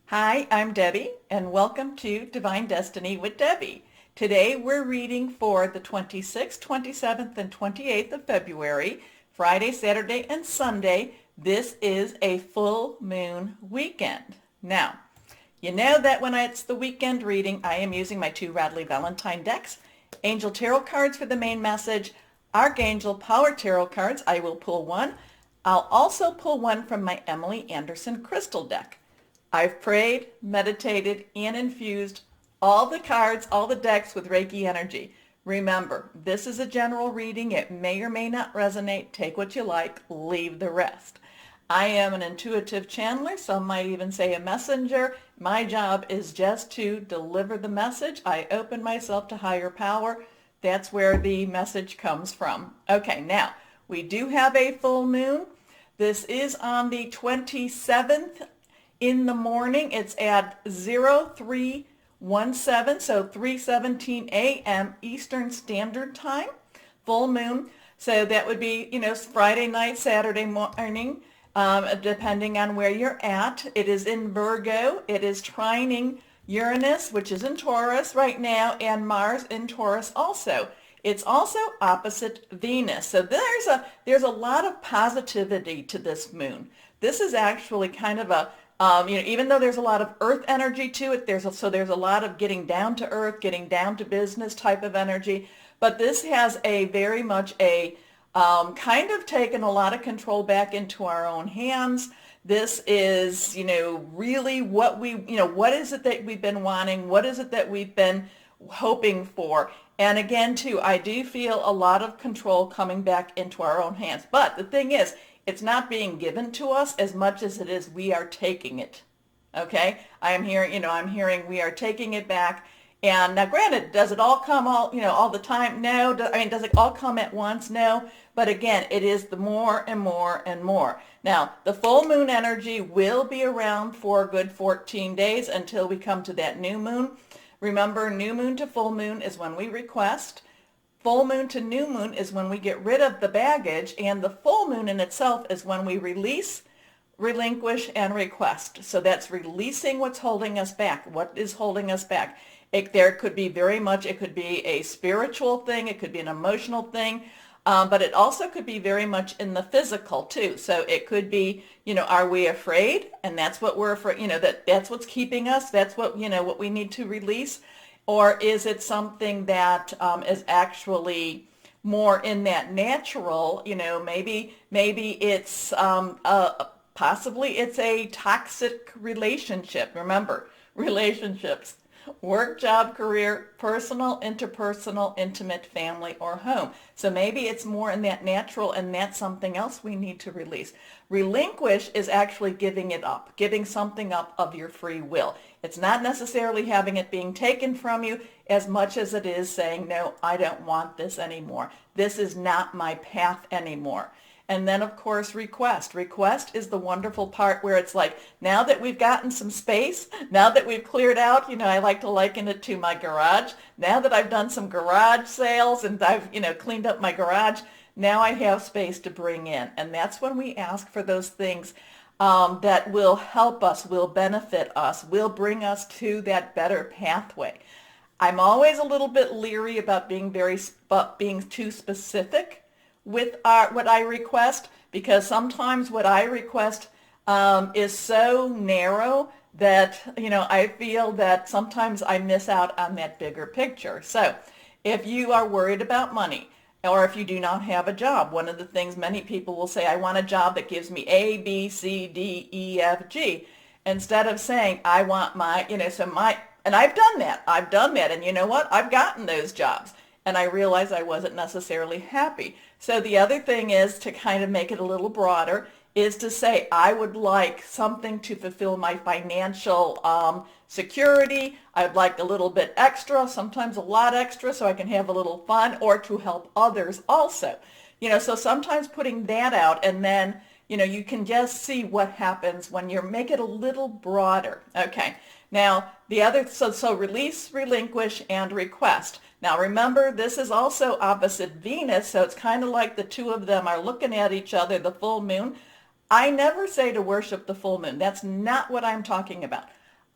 Hi, I'm Debbie, and welcome to Divine Destiny with Debbie. Today we're reading for the 26th, 27th, and 28th of February, Friday, Saturday, and Sunday. This is a full moon weekend. Now, you know that when it's the weekend reading, I am using my two Radley Valentine decks, Angel Tarot cards for the main message, Archangel Power Tarot cards. I will pull one. I'll also pull one from my Emily Anderson Crystal deck. I've prayed, meditated, and infused all the cards, all the decks with Reiki energy. Remember, this is a general reading. It may or may not resonate. Take what you like, leave the rest. I am an intuitive channeler. Some might even say a messenger. My job is just to deliver the message. I open myself to higher power. That's where the message comes from. Okay, now, we do have a full moon. This is on the 27th in the morning. It's at 0317, so 3:17 a.m. Eastern Standard Time, full moon. So that would be, Friday night, Saturday morning, depending on where you're at. It is in Virgo. It is trining Uranus, which is in Taurus right now, and Mars in Taurus also. It's also opposite Venus. So there's a lot of positivity to this moon. This is actually kind of a even though there's a lot of earth energy to it, there's a lot of getting down to earth, getting down to business type of energy. But this has a very much a kind of taken a lot of control back into our own hands. This is, really what what is it that we've been wanting? What is it that we've been hoping for? And again, too, I do feel a lot of control coming back into our own hands. But the thing is, it's not being given to us as much as it is we are taking it. Okay? I'm hearing we are taking it back. And now granted, does it all come all the time? No. Does it all come at once? No. But again, it is the more and more and more. Now, the full moon energy will be around for a good 14 days until we come to that new moon. Remember, new moon to full moon is when we request. Full moon to new moon is when we get rid of the baggage, and the full moon in itself is when we release, relinquish, and request. So that's releasing what's holding us back. What is holding us back? It could be a spiritual thing, it could be an emotional thing, but it also could be very much in the physical too. So it could be, are we afraid? And that's what we're afraid, that's what's keeping us. That's what, what we need to release. Or is it something that is actually more in that natural, maybe it's possibly it's a toxic relationship. Remember, relationships, work, job, career, personal, interpersonal, intimate, family, or home. So maybe it's more in that natural, and that's something else we need to release. Relinquish is actually giving it up, giving something up of your free will. It's not necessarily having it being taken from you as much as it is saying, no, I don't want this anymore. This is not my path anymore. And then, of course, request. Request is the wonderful part where it's like, now that we've gotten some space, now that we've cleared out, I like to liken it to my garage. Now that I've done some garage sales and I've, cleaned up my garage, now I have space to bring in. And that's when we ask for those things that will help us, will benefit us, will bring us to that better pathway. I'm always a little bit leery about being too specific with what I request, because sometimes what I request is so narrow that, I feel that sometimes I miss out on that bigger picture. So if you are worried about money, or if you do not have a job, one of the things many people will say, I want a job that gives me A, B, C, D, E, F, G, instead of saying, I want and I've done that. And you know what? I've gotten those jobs. And I realized I wasn't necessarily happy. So the other thing is to kind of make it a little broader, is to say, I would like something to fulfill my financial security. I'd like a little bit extra, sometimes a lot extra, so I can have a little fun, or to help others also. So sometimes putting that out, and then, you can just see what happens when you make it a little broader. Okay. Now, the other, so release, relinquish, and request. Now remember, this is also opposite Venus, so it's kind of like the two of them are looking at each other, the full moon. I never say to worship the full moon. That's not what I'm talking about.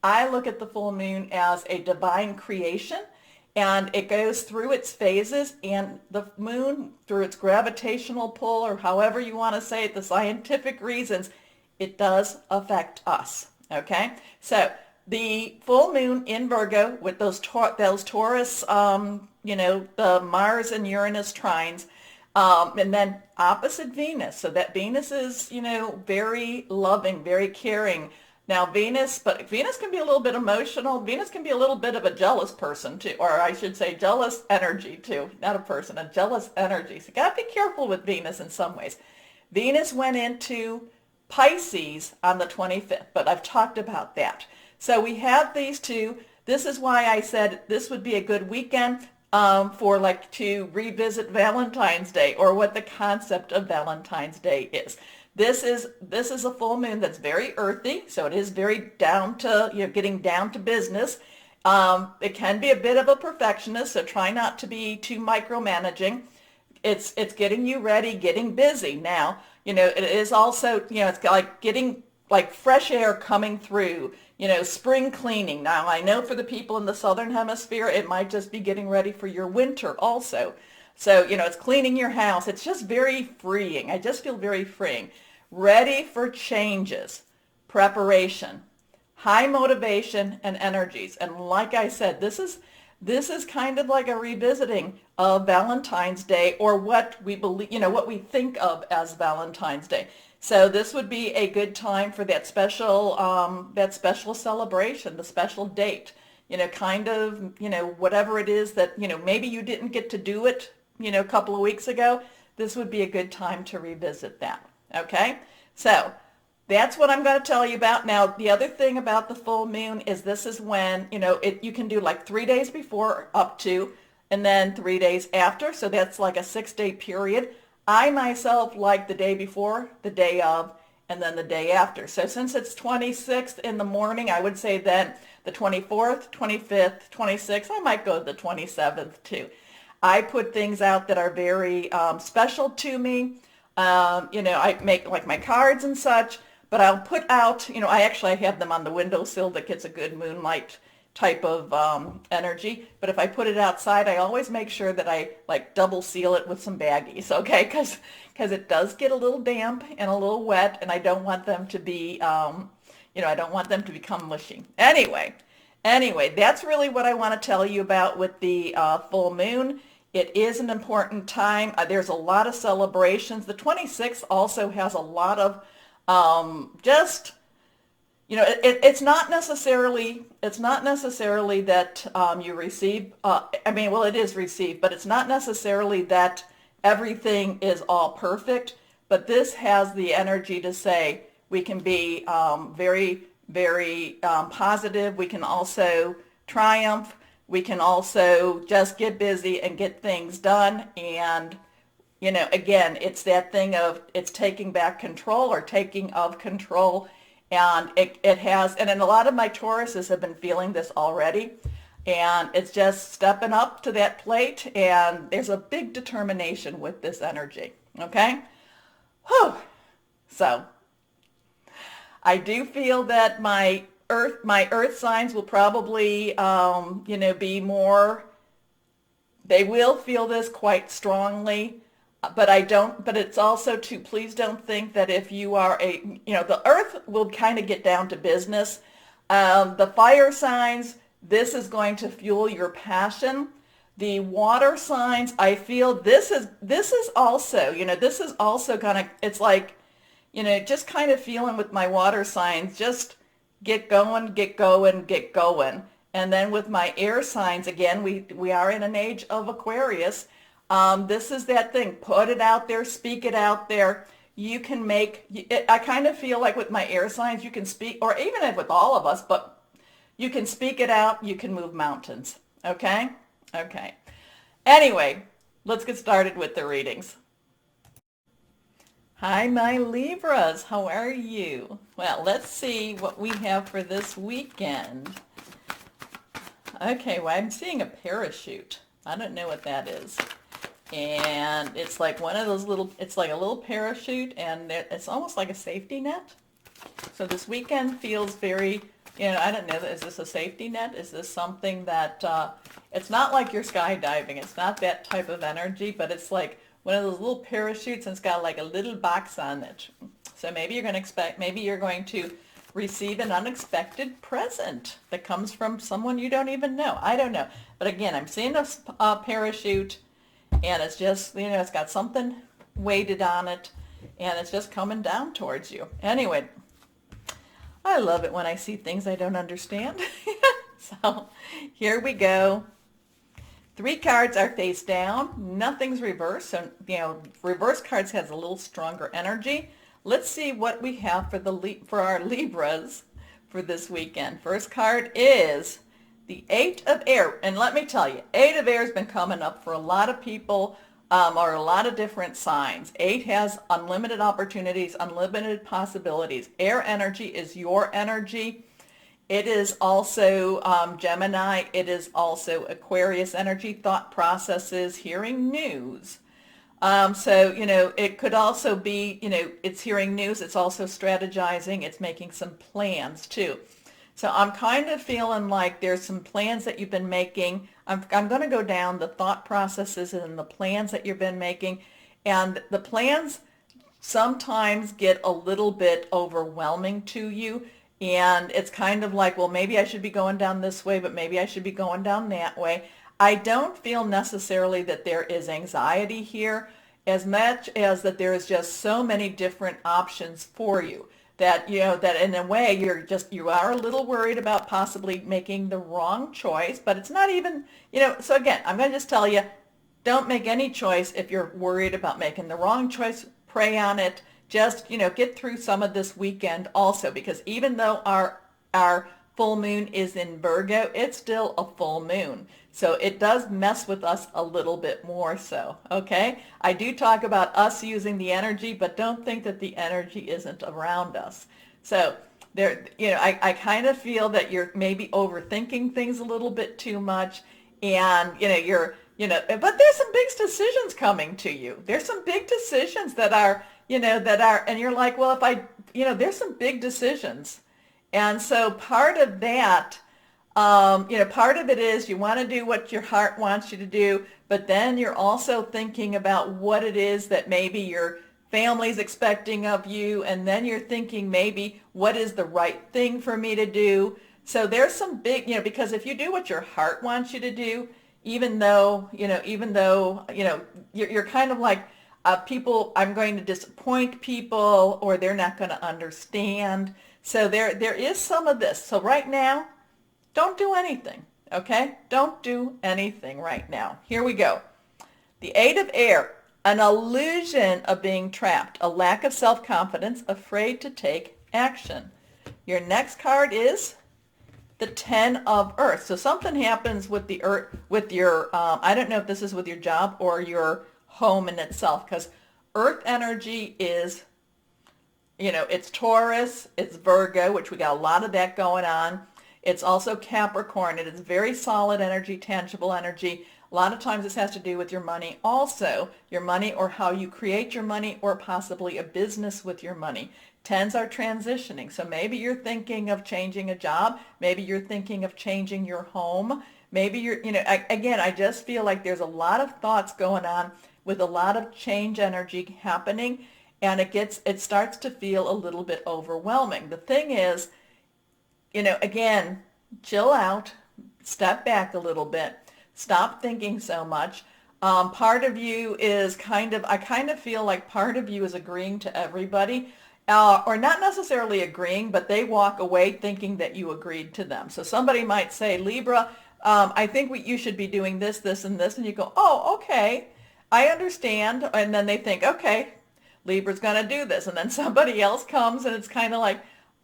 I look at the full moon as a divine creation, and it goes through its phases, and the moon, through its gravitational pull, or however you want to say it, the scientific reasons, it does affect us. Okay? So the full moon in Virgo with those Taurus, the Mars and Uranus trines, and then opposite Venus. So that Venus is, very loving, very caring. Now but Venus can be a little bit emotional. Venus can be a little bit of a jealous person too, or I should say jealous energy too, not a person, a jealous energy. So you got to be careful with Venus in some ways. Venus went into Pisces on the 25th, but I've talked about that. So we have these two. This is why I said this would be a good weekend to revisit Valentine's Day, or what the concept of Valentine's Day is. This is a full moon that's very earthy, so it is very down to, getting down to business. It can be a bit of a perfectionist, so try not to be too micromanaging. It's getting you ready, getting busy. Now, it is also, it's like getting like fresh air coming through, spring cleaning. Now, I know for the people in the Southern Hemisphere, it might just be getting ready for your winter also. So, it's cleaning your house. It's just very freeing. I just feel very freeing. Ready for changes, preparation, high motivation and energies. And like I said, this is kind of like a revisiting of Valentine's Day, or what we believe, what we think of as Valentine's Day. So this would be a good time for that special celebration, the special date, whatever it is that, maybe you didn't get to do it, a couple of weeks ago. This would be a good time to revisit that. Okay? So that's what I'm going to tell you about. Now, the other thing about the full moon is this is when, you can do like 3 days before up to, and then 3 days after. So that's like a 6-day period. I myself like the day before, the day of, and then the day after. So since it's 26th in the morning, I would say then the 24th, 25th, 26th, I might go to the 27th too. I put things out that are very special to me. I make like my cards and such, but I'll put out, I actually have them on the windowsill that gets a good moonlight type of energy. But if I put it outside, I always make sure that I like double seal it with some baggies, okay? Because it does get a little damp and a little wet, and I don't want them to be, I don't want them to become mushy. Anyway, that's really what I want to tell you about with the full moon. It is an important time. There's a lot of celebrations. The 26th also has a lot of it's not necessarily that you receive, it is received, but it's not necessarily that everything is all perfect. But this has the energy to say we can be very, very positive. We can also triumph. We can also just get busy and get things done. And, again, it's that thing of it's taking back control, or taking of control. And it has, and a lot of my Tauruses have been feeling this already. And it's just stepping up to that plate. And there's a big determination with this energy. Okay? Whew. So I do feel that my earth signs will probably, be more, they will feel this quite strongly, but it's also too, please don't think that if you are the earth will kind of get down to business. The fire signs, this is going to fuel your passion. The water signs, I feel this is also, this is also gonna, it's like, just kind of feeling with my water signs, just get going, get going, get going. And then with my air signs, again, we are in an age of Aquarius. This is that thing. Put it out there, speak it out there. You can I kind of feel like with my air signs, you can speak, or even if with all of us, but you can speak it out, you can move mountains. Okay? Okay. Anyway, let's get started with the readings. Hi, my Libras. How are you? Well, let's see what we have for this weekend. Okay, well, I'm seeing a parachute. I don't know what that is. And it's like one of those it's like a little parachute, and it's almost like a safety net. So this weekend feels very I don't know, is this a safety net? Is this something that, it's not like you're skydiving. It's not that type of energy, but it's like one of those little parachutes and it's got like a little box on it. So maybe you're going to maybe you're going to receive an unexpected present that comes from someone you don't even know. I don't know. But again, I'm seeing a parachute and it's just, it's got something weighted on it and it's just coming down towards you. Anyway, I love it when I see things I don't understand. So here we go. 3 cards are face down. Nothing's reversed. So, reverse cards has a little stronger energy. Let's see what we have for our Libras for this weekend. First card is the 8 of Air. And let me tell you, 8 of Air has been coming up for a lot of people or a lot of different signs. 8 has unlimited opportunities, unlimited possibilities. Air energy is your energy. It is also Gemini. It is also Aquarius energy, thought processes, hearing news. So, it could also be, it's hearing news. It's also strategizing. It's making some plans too. So I'm kind of feeling like there's some plans that you've been making. I'm going to go down the thought processes and the plans that you've been making. And the plans sometimes get a little bit overwhelming to you. And it's kind of like, well, maybe I should be going down this way, but maybe I should be going down that way. I don't feel necessarily that there is anxiety here as much as that there is just so many different options for you that, that in a way you are a little worried about possibly making the wrong choice, but it's not even, so again, I'm going to just tell you, don't make any choice if you're worried about making the wrong choice. Pray on it. Just, get through some of this weekend also, because even though our full moon is in Virgo, it's still a full moon. So it does mess with us a little bit more so, okay? I do talk about us using the energy, but don't think that the energy isn't around us. So there, I kind of feel that you're maybe overthinking things a little bit too much, and, but there's some big decisions coming to you. There's some big decisions that are, and you're like, well, there's some big decisions. And so part of that, part of it is you want to do what your heart wants you to do, but then you're also thinking about what it is that maybe your family's expecting of you, and then you're thinking maybe what is the right thing for me to do. So there's some big, because if you do what your heart wants you to do, even though you're kind of like, people, I'm going to disappoint people, or they're not going to understand. So there is some of this. So right now, don't do anything, okay? Don't do anything right now. Here we go. The 8 of Air, an illusion of being trapped, a lack of self-confidence, afraid to take action. Your next card is the 10 of Earth. So something happens with the Earth, with your, I don't know if this is with your job or your home in itself, because Earth energy is, it's Taurus, it's Virgo, which we got a lot of that going on. It's also Capricorn. It is very solid energy, tangible energy. A lot of times this has to do with your money also, your money or how you create your money, or possibly a business with your money. 10s are transitioning. So maybe you're thinking of changing a job. Maybe you're thinking of changing your home. Maybe you're, again, I just feel like there's a lot of thoughts going on with a lot of change energy happening, and it starts to feel a little bit overwhelming. The thing is, again, chill out, step back a little bit, stop thinking so much. Part of you is I kind of feel like part of you is agreeing to everybody, or not necessarily agreeing, but they walk away thinking that you agreed to them. So somebody might say, Libra, I think you should be doing this, this, and this, and you go, oh, okay, I understand. And then they think, okay, Libra's going to do this. And then somebody else comes and it's kind of like,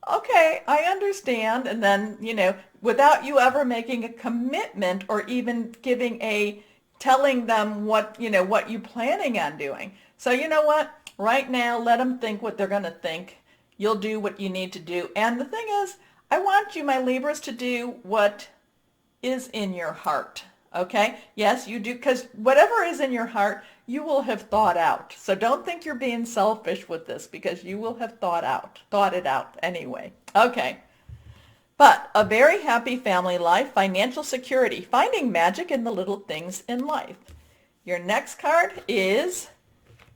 okay, I understand. And then, without you ever making a commitment or even telling them what you're planning on doing. So you know what? Right now, let them think what they're going to think. You'll do what you need to do. And the thing is, I want you, my Libras, to do what is in your heart. Okay? Yes, you do, because whatever is in your heart, you will have thought out. So don't think you're being selfish with this, because you will have thought it out anyway. Okay. But a very happy family life, financial security, finding magic in the little things in life. Your next card is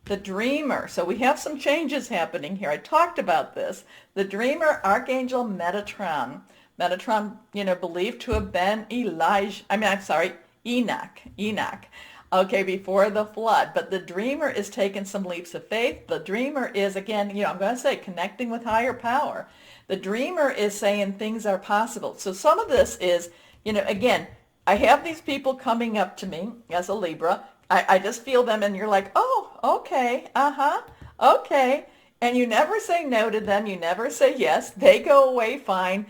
the Dreamer. So we have some changes happening here. I talked about this. The Dreamer, Archangel Metatron. Metatron, believed to have been Enoch. Okay, before the flood. But the Dreamer is taking some leaps of faith. The Dreamer is, again, I'm going to say, connecting with higher power. The Dreamer is saying things are possible. So some of this is, again, I have these people coming up to me as a Libra. I just feel them and you're like, oh, okay, okay. And you never say no to them. You never say yes. They go away fine,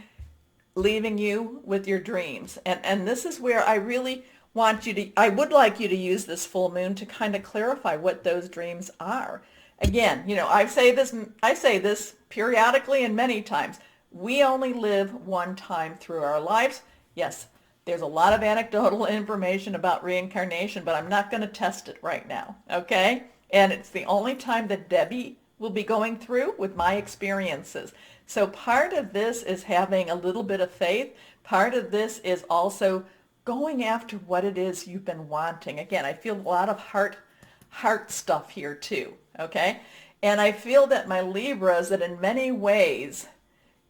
leaving you with your dreams. And this is where I really I would like you to use this full moon to kind of clarify what those dreams are. Again, I say this periodically and many times. We only live one time through our lives. Yes, there's a lot of anecdotal information about reincarnation, but I'm not going to test it right now, okay? And it's the only time that Debbie will be going through with my experiences. So part of this is having a little bit of faith. Part of this is also going after what it is you've been wanting. Again, I feel a lot of heart stuff here too, okay? And I feel that my Libras, that in many ways,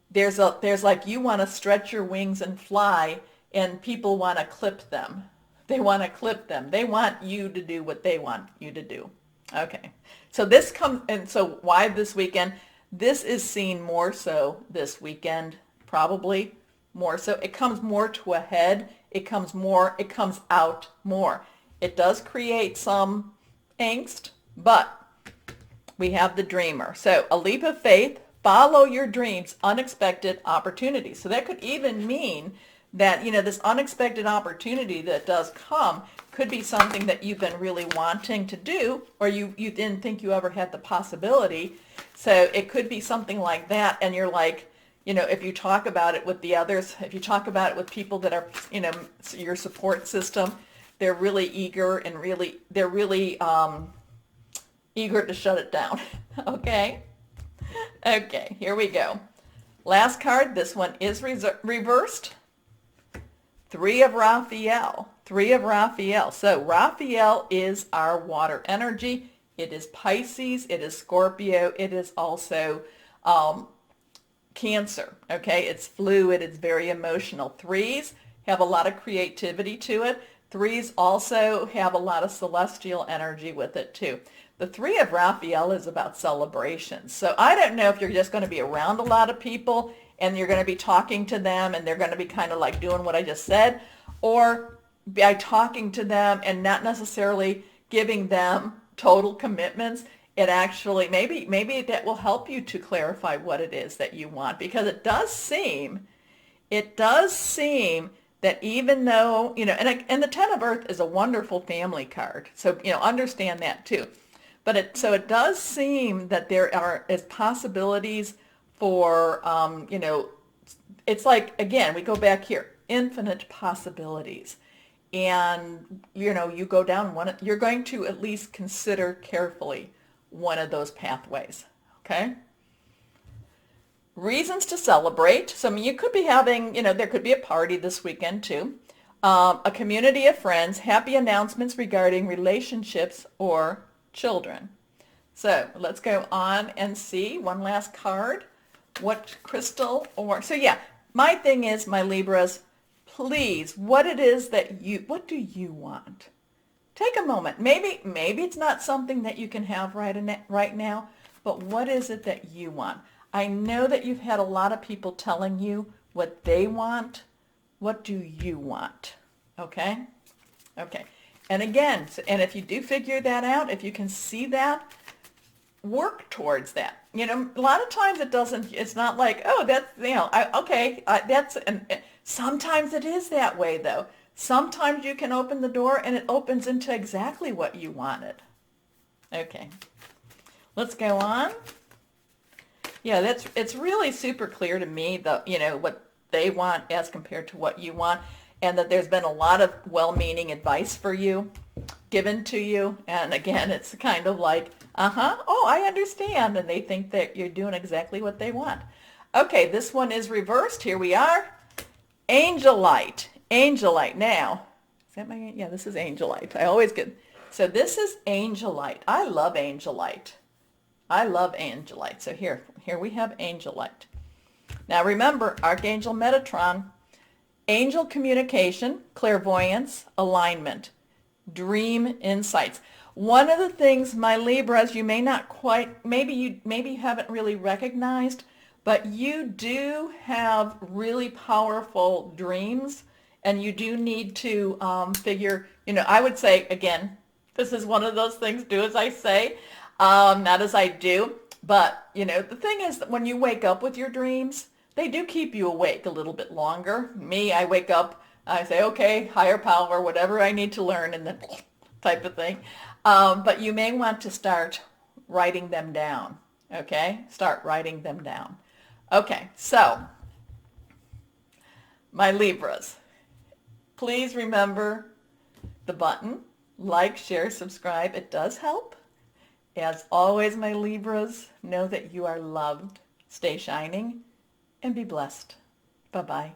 there's like you want to stretch your wings and fly, and people want to clip them. They want to clip them. They want you to do what they want you to do. Okay. So this comes, and so why this weekend? This is seen more so this weekend, probably more so. It comes more to a head. It comes out more. It does create some angst, but we have the Dreamer. So a leap of faith, follow your dreams, unexpected opportunities. So that could even mean that, this unexpected opportunity that does come could be something that you've been really wanting to do, or you didn't think you ever had the possibility. So it could be something like that. And you're like, if you talk about it with the others, if you talk about it with people that are, your support system, they're really eager and they're really eager to shut it down. Okay? Okay, here we go. Last card, this one is reversed. Three of Raphael. So Raphael is our water energy. It is Pisces. It is Scorpio. It is also Cancer. Okay, it's fluid. It's very emotional. Threes have a lot of creativity to it. Threes also have a lot of celestial energy with it too. The Three of Raphael is about celebrations. So I don't know if you're just going to be around a lot of people and you're going to be talking to them and they're going to be kind of like doing what I just said, or by talking to them and not necessarily giving them total commitments. It actually, maybe that will help you to clarify what it is that you want, because it does seem that even though, and the Ten of Earth is a wonderful family card. So, understand that too. But it does seem that there is possibilities for, it's like, again, we go back here, infinite possibilities. And, you go down one, you're going to at least consider carefully one of those pathways, okay? Reasons to celebrate. So, you could be having, there could be a party this weekend too. A community of friends, happy announcements regarding relationships or children. So, let's go on and see one last card. What crystal so yeah, my thing is, my Libras, please, what do you want? Take a moment. Maybe it's not something that you can have right now, but what is it that you want? I know that you've had a lot of people telling you what they want. What do you want? Okay? Okay. And again, and if you do figure that out, if you can see that, work towards that. A lot of times it's not like, oh, that's, sometimes it is that way though. Sometimes you can open the door and it opens into exactly what you wanted. Okay. Let's go on. Yeah, it's really super clear to me what they want as compared to what you want, and that there's been a lot of well-meaning advice for you given to you. And again, it's kind of like, oh, I understand. And they think that you're doing exactly what they want. Okay, this one is reversed. Here we are. Angel light. Angel light. Now, is that my, yeah, this is angel light. I always get, so this is angel light. I love angel light. I love angel light. So here we have angel light. Now remember, Archangel Metatron, angel communication, clairvoyance, alignment, dream insights. One of the things, my Libras, you may not quite, maybe you haven't really recognized, but you do have really powerful dreams, and you do need to figure, I would say, again, this is one of those things, do as I say, not as I do. But, the thing is that when you wake up with your dreams, they do keep you awake a little bit longer. Me, I wake up, I say, okay, higher power, whatever I need to learn, and then type of thing. But you may want to start writing them down, okay? Start writing them down. Okay, so, my Libras, please remember the button, like, share, subscribe. It does help. As always, my Libras, know that you are loved. Stay shining and be blessed. Bye-bye.